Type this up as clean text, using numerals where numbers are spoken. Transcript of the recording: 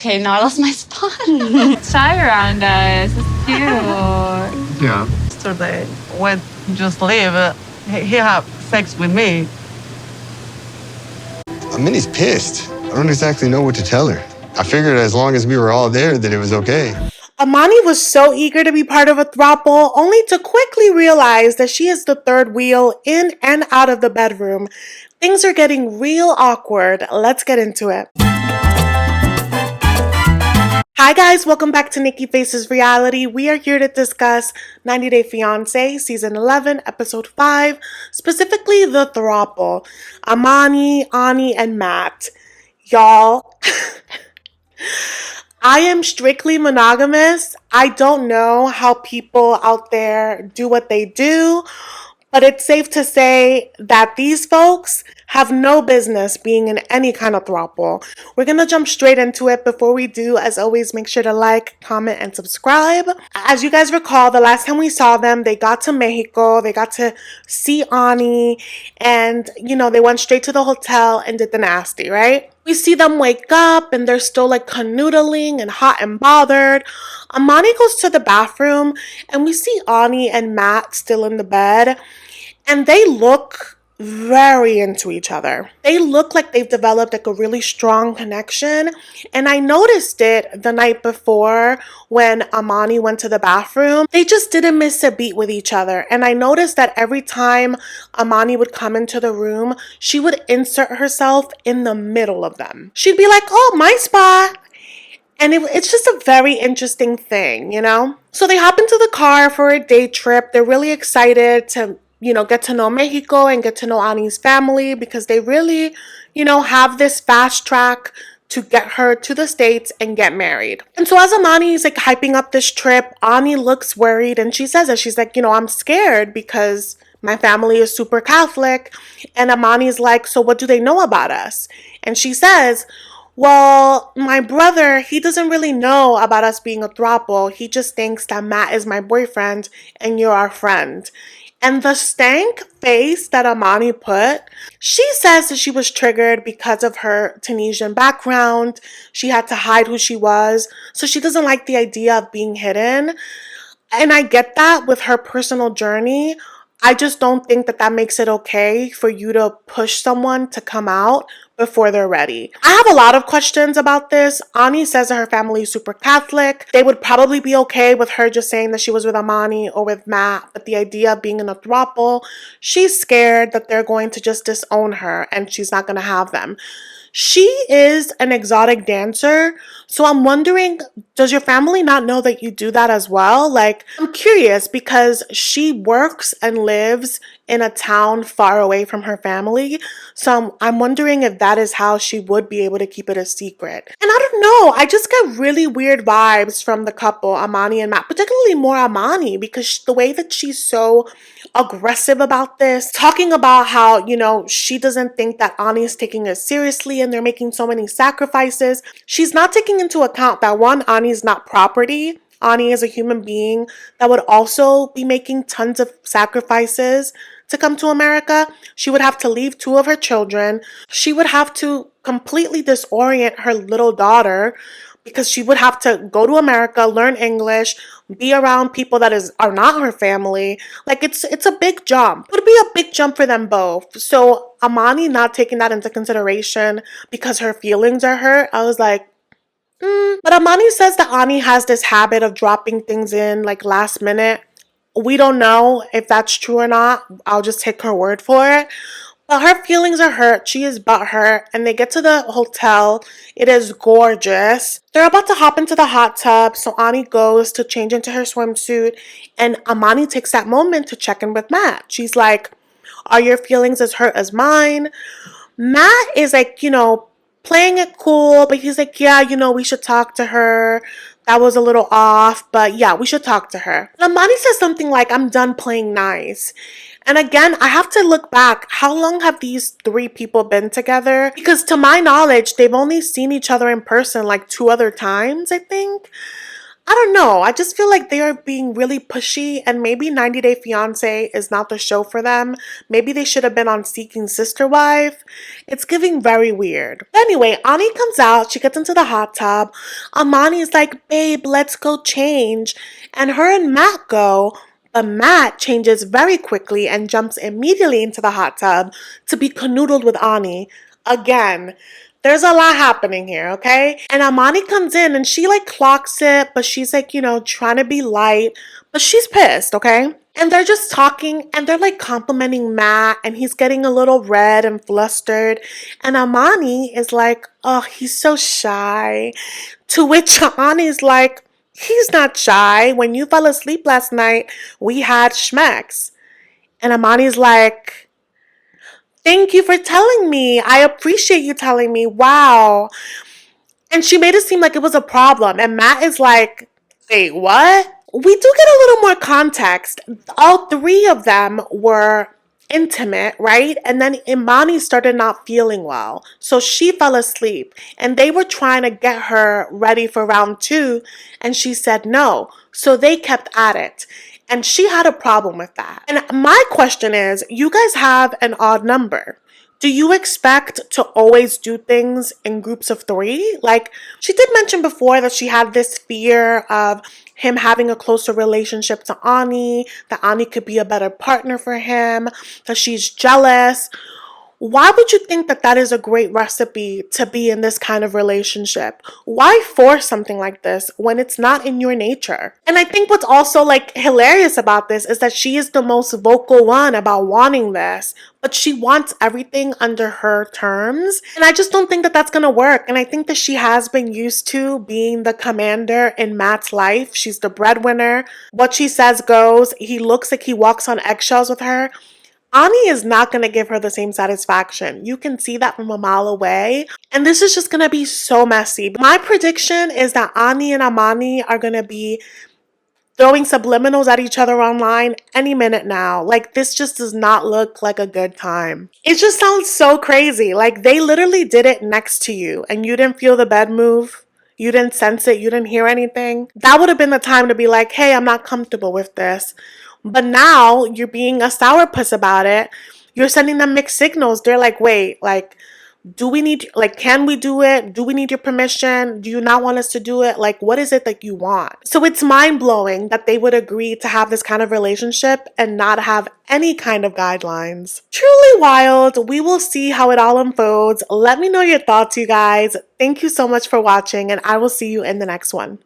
Okay, now I lost my spot. Shy around us. It's cute. Yeah. Yesterday, when he just leave, he had sex with me. Amani's pissed. I don't exactly know what to tell her. I figured as long as we were all there that it was okay. Amani was so eager to be part of a throuple, only to quickly realize that she is the third wheel in and out of the bedroom. Things are getting real awkward. Let's get into it. Hi guys, welcome back to Nikki Faces Reality. We are here to discuss 90 Day Fiancé, Season 11, Episode 5, specifically the throuple, Amani, Ani, and Matt. Y'all, I am strictly monogamous. I don't know how people out there do what they do, but it's safe to say that these folks have no business being in any kind of throuple. We're gonna jump straight into it. Before we do, as always, make sure to like, comment, and subscribe. As you guys recall, the last time we saw them, they got to Mexico, they got to see Ani, and they went straight to the hotel and did the nasty, right? We see them wake up and they're still like canoodling and hot and bothered. Amani goes to the bathroom and we see Ani and Matt still in the bed, and they look very into each other. They look like they've developed like a really strong connection, and I noticed it the night before when Amani went to the bathroom. They just didn't miss a beat with each other, and I noticed that every time Amani would come into the room, she would insert herself in the middle of them. She'd be like, "Oh, my spot." And it's just a very interesting thing, So they hop into the car for a day trip. They're really excited to get to know Mexico and get to know Ani's family, because they really, have this fast track to get her to the States and get married. And so as Amani is like hyping up this trip, Ani looks worried and she says it. She's like, I'm scared because my family is super Catholic. And Amani's like, so what do they know about us? And she says, well, my brother, he doesn't really know about us being a throuple. He just thinks that Matt is my boyfriend and you're our friend. And the stank face that Amani put, she says that she was triggered because of her Tunisian background. She had to hide who she was, so she doesn't like the idea of being hidden. And I get that with her personal journey. I just don't think that that makes it okay for you to push someone to come out before they're ready. I have a lot of questions about this. Ani says that her family is super Catholic. They would probably be okay with her just saying that she was with Amani or with Matt, but the idea of being in a throuple, she's scared that they're going to just disown her and she's not going to have them. She is an exotic dancer, so I'm wondering, does your family not know that you do that as well? Like, I'm curious because she works and lives in a town far away from her family, so I'm wondering if that is how she would be able to keep it a secret. And I don't know, I just get really weird vibes from the couple, Amani and Matt, particularly more Amani, because the way that she's so aggressive about this, talking about how, she doesn't think that Ani is taking it seriously and they're making so many sacrifices. She's not taking into account that one, Ani is not property. Ani is a human being that would also be making tons of sacrifices to come to America. She would have to leave 2 of her children. She would have to completely disorient her little daughter, because she would have to go to America, learn English, be around people that are not her family. Like, it's a big jump. It would be a big jump for them both. So Amani not taking that into consideration because her feelings are hurt, I was like, But Amani says that Ani has this habit of dropping things in like last minute. We don't know if that's true or not. I'll just take her word for it. But her feelings are hurt. She is butthurt. And they get to the hotel. It is gorgeous. They're about to hop into the hot tub. So Ani goes to change into her swimsuit. And Amani takes that moment to check in with Matt. She's like, are your feelings as hurt as mine? Matt is like, playing it cool. But he's like, yeah, we should talk to her. That was a little off. But yeah, we should talk to her. And Amani says something like, I'm done playing nice. And again, I have to look back. How long have these 3 people been together? Because to my knowledge, they've only seen each other in person like 2 other times, I think. I don't know. I just feel like they are being really pushy, and maybe 90 Day Fiancé is not the show for them. Maybe they should have been on Seeking Sister Wife. It's giving very weird. But anyway, Ani comes out. She gets into the hot tub. Amani is like, babe, let's go change. And her and Matt go. But Matt changes very quickly and jumps immediately into the hot tub to be canoodled with Ani. Again, there's a lot happening here, okay? And Amani comes in and she like clocks it, but she's like, trying to be light, but she's pissed, okay? And they're just talking and they're like complimenting Matt and he's getting a little red and flustered. And Amani is like, oh, he's so shy. To which Ani's like, he's not shy. When you fell asleep last night, we had schmecks. And Amani's like, thank you for telling me. I appreciate you telling me. Wow. And she made it seem like it was a problem. And Matt is like, wait, what? We do get a little more context. All three of them were intimate, right? And then Imani started not feeling well. So she fell asleep. And they were trying to get her ready for round 2. And she said no. So they kept at it. And she had a problem with that. And my question is, you guys have an odd number. Do you expect to always do things in groups of 3? Like, she did mention before that she had this fear of him having a closer relationship to Ani, that Ani could be a better partner for him, that she's jealous. Why would you think that that is a great recipe to be in this kind of relationship? Why force something like this when it's not in your nature? And I think what's also like hilarious about this is that she is the most vocal one about wanting this, but she wants everything under her terms. And I just don't think that that's going to work. And I think that she has been used to being the commander in Matt's life. She's the breadwinner. What she says goes. He looks like he walks on eggshells with her. Ani is not going to give her the same satisfaction. You can see that from a mile away. And this is just going to be so messy. My prediction is that Ani and Amani are going to be throwing subliminals at each other online any minute now. Like, this just does not look like a good time. It just sounds so crazy. Like, they literally did it next to you and you didn't feel the bed move. You didn't sense it. You didn't hear anything. That would have been the time to be like, hey, I'm not comfortable with this. But now you're being a sourpuss about it. You're sending them mixed signals. They're like, wait, like, do we need, like, can we do it? Do we need your permission? Do you not want us to do it? Like, what is it that you want? So it's mind blowing that they would agree to have this kind of relationship and not have any kind of guidelines. Truly wild. We will see how it all unfolds. Let me know your thoughts, you guys. Thank you so much for watching, and I will see you in the next one.